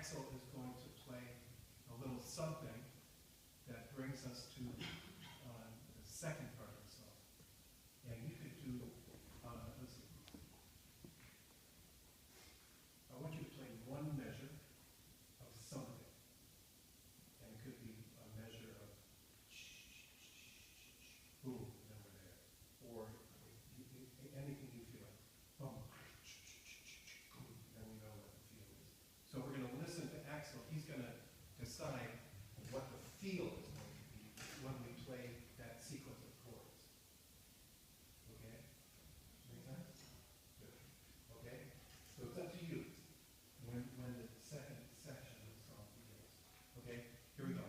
Axel is going to play a little something that brings us to the second part of the song. And you could do, let's see. I want you to play one measure of something. And it could be a measure of boom, and then we're there. Or anything you feel like. Boom, boom, then we know what the feel is. So we're going to listen to Axel. He's going to decide what the feel is going to be when we play that sequence of chords. Okay? Make sense? Good. Okay? So it's up to you when the second section of the song begins. Okay? Here we go.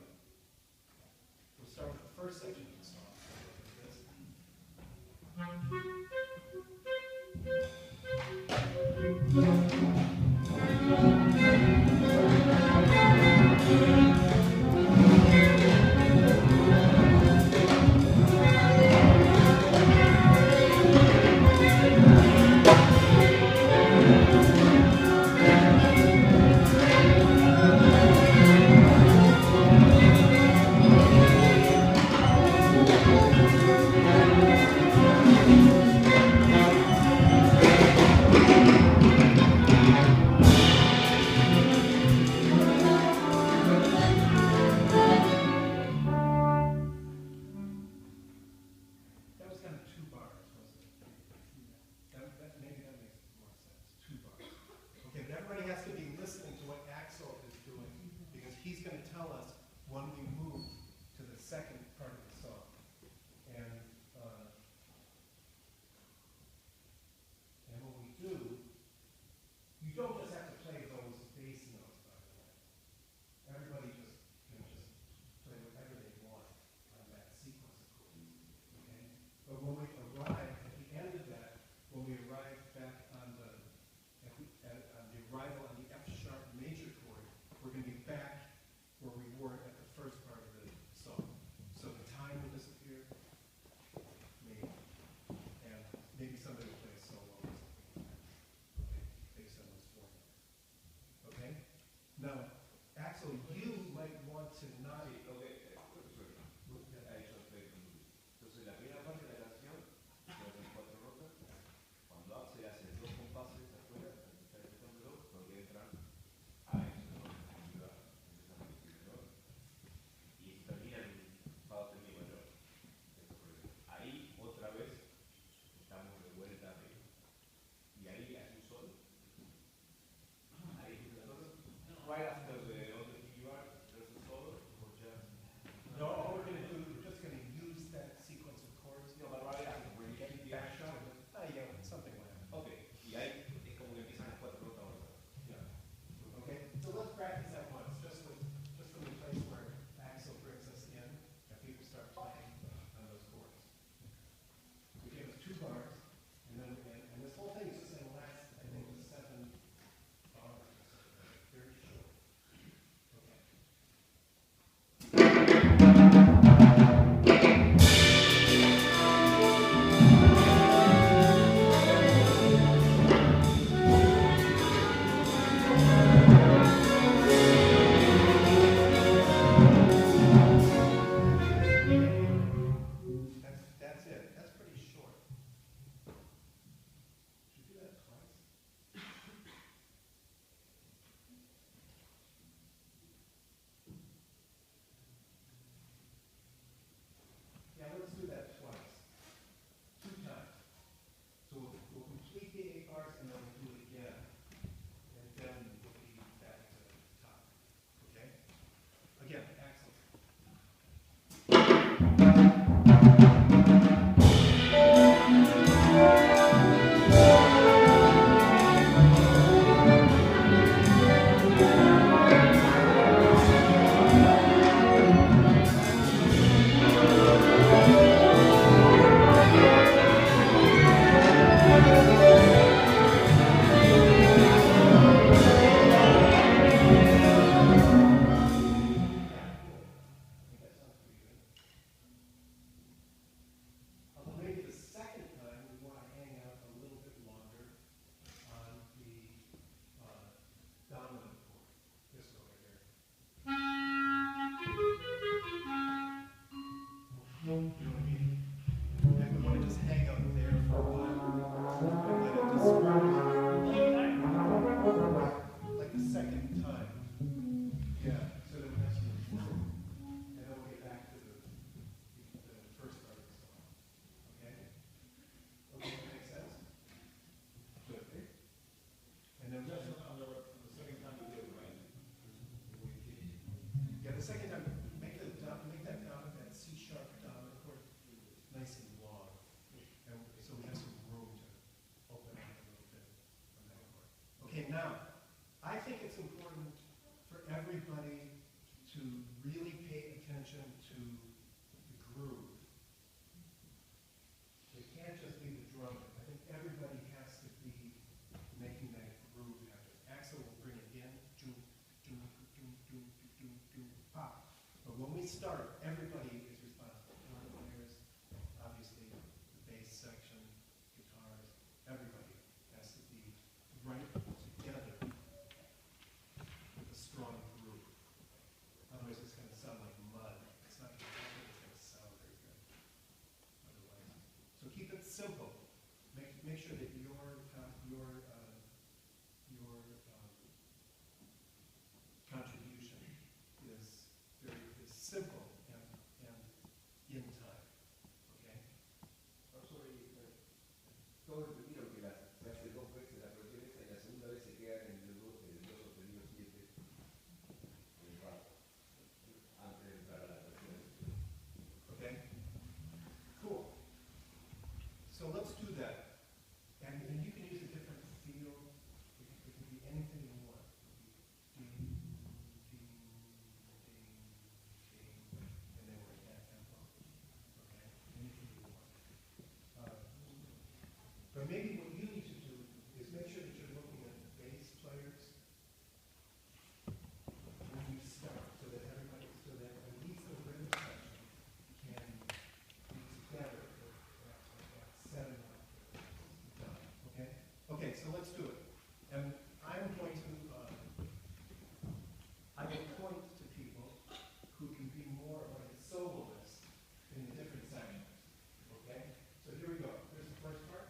first section of the song. This. That was kind of 2 bars, wasn't it? Maybe that makes more sense. 2 bars. Okay, but everybody has to be listening to what Axel is doing because he's going to tell us when we move to the second part of the song. And when we do, you don't just have to play those bass notes, by the way. Everybody can just play whatever they want on that sequence of chords. Okay? But when we arrive at the end of that, when we arrive back on the arrival on the F sharp major chord, we're going to be back where we were at the first part of the song. start, everybody is responsible. Horn players, obviously, the bass section, guitars, everybody has to be right together with a strong groove. Otherwise, it's going to sound like mud. It's not going to sound very good. Otherwise, so keep it simple. Make sure that your contribution is simple and in time. Okay. Profesor, todo entendido que se hace 2 veces la protesta y la segunda vez se queda en el 2 sostenido 7 antes de entrar a la tercera. Okay. Cool. So let's do that. And you can use a different feel. It can be anything you want. Ding, ding, ding, ding, and then we're at that tempo. Okay? Anything you want. But maybe what you need to do is make sure that you're looking at the bass players when you start, so that at least the rhythm section can be together at 7 done. Okay? Okay, so let's do it. And I will point to people who can be more like a soloist in the different sections. Okay? So here we go. Here's the first part.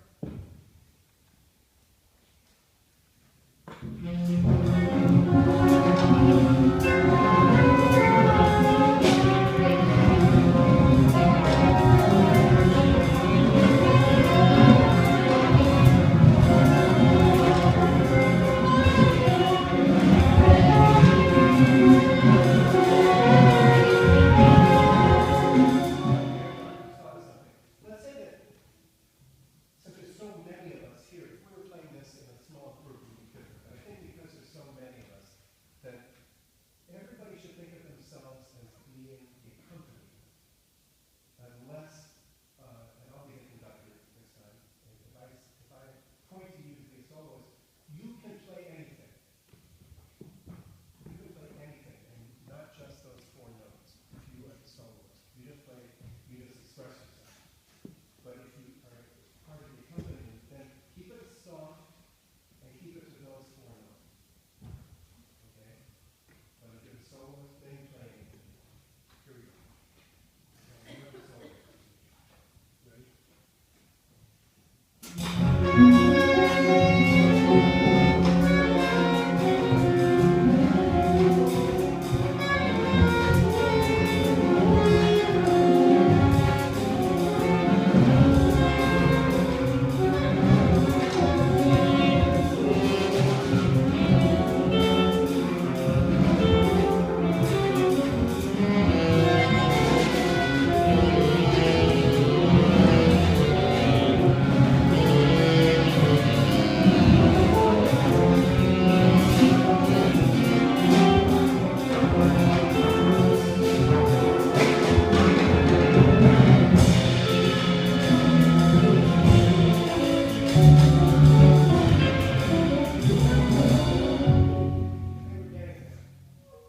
Let's say that since there's so many of us here, if we were playing this in a small group, it would be different. But I think because there's so many of us, that everybody should think of themselves as being a company. Unless, and I'll be a conductor this time, and if I point to you to be a soloist, you can play anything. You can play anything, and not just those 4 notes. If you are the soloist, you just express yourself. But if you are part of the company, then keep it soft and keep it to those 4 notes. Okay? But if you're the soloist, then you play anything. Here we go. Now, you're the soloist. Ready?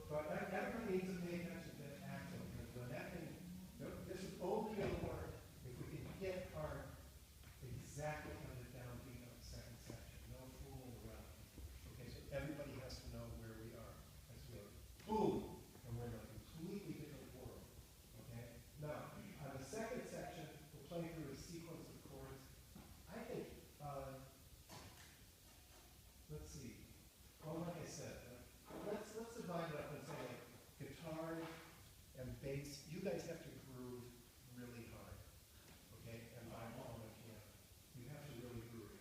But everybody needs to pay attention to that accent, because when that thing, this is only going to work if we can get our exactly on the downbeat of the second section. No fooling around. Okay, so everybody has to know where we are. As we go, boom, and we're in a completely different world. Okay? Now, on the second section, we're playing through a sequence of chords. I think, let's see. Well, like I said, let's divide it up and say like guitars and bass. You guys have to groove really hard, okay? And violin and piano, you have to really groove.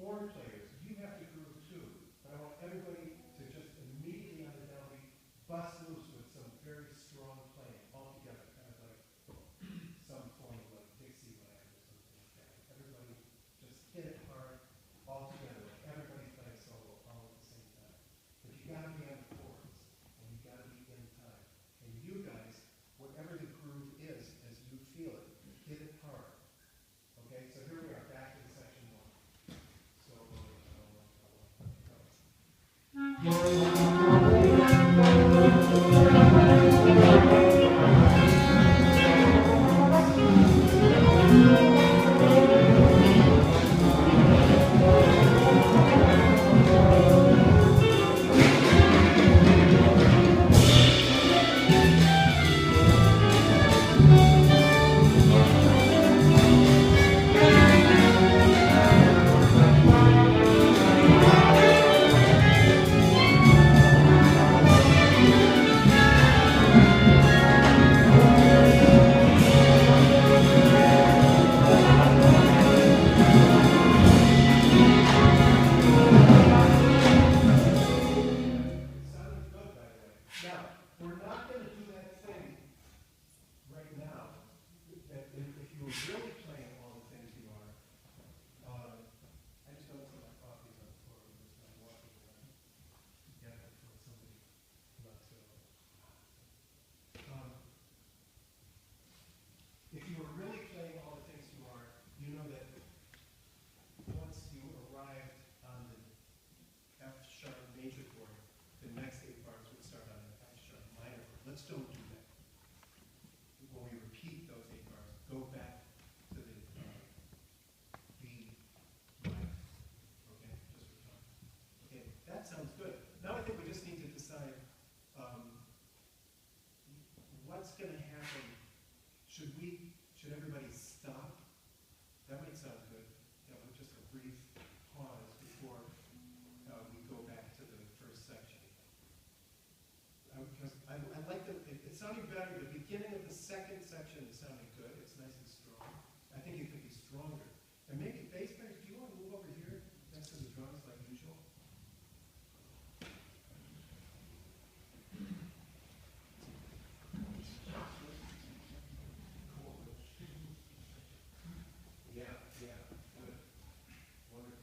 Horn players, you have to groove too. But I want everybody to just immediately on the downbeat bust loose with some very strong playing all together, kind of like some form of like Dixieland or something like that. Everybody just hit it hard all together. Like everybody's playing solo all at the same time. But you got to be on the chords, and you got to be in time. And you guys, whatever should everybody stop? That might sound good. Just a brief pause before we go back to the first section. Because I like it sounded better. The beginning of the second section is sounding good. It's nice and strong. I think it could be stronger. And maybe bass players, do you want to move over here next to the drums like usual? Yeah, good. Wonderful.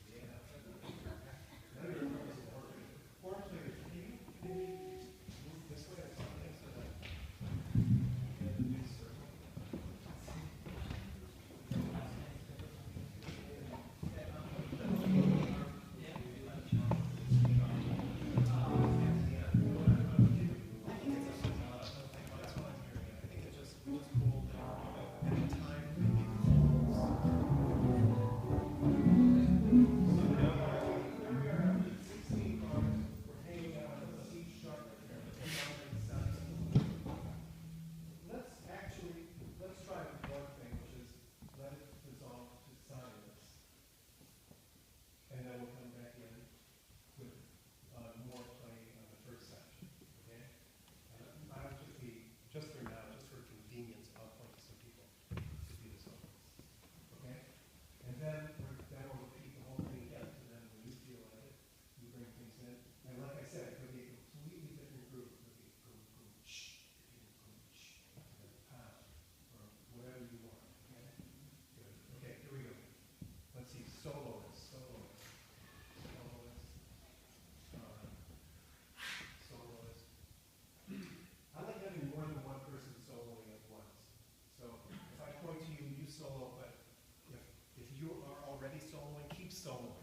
Yeah. Now your drum isn't working. Horn players, can you move this way or something so that you get a big circle? Let's try one thing, which is let it resolve to silence. And then we'll come back in with more playing on the first section, okay? I'll just for now, just for convenience, I'll point to some people to do the solos, okay? And then we'll repeat the whole thing again, and then when you feel like it, you bring things in. And like I said, it could be a completely different group. It could be boom, boom, shh, boom, shh, and then pow, or whatever you want, okay? Good. Okay, here we go. Let's see, soloist. I like having more than one person soloing at once. So if I point to you, you solo, but if you are already soloing, keep soloing.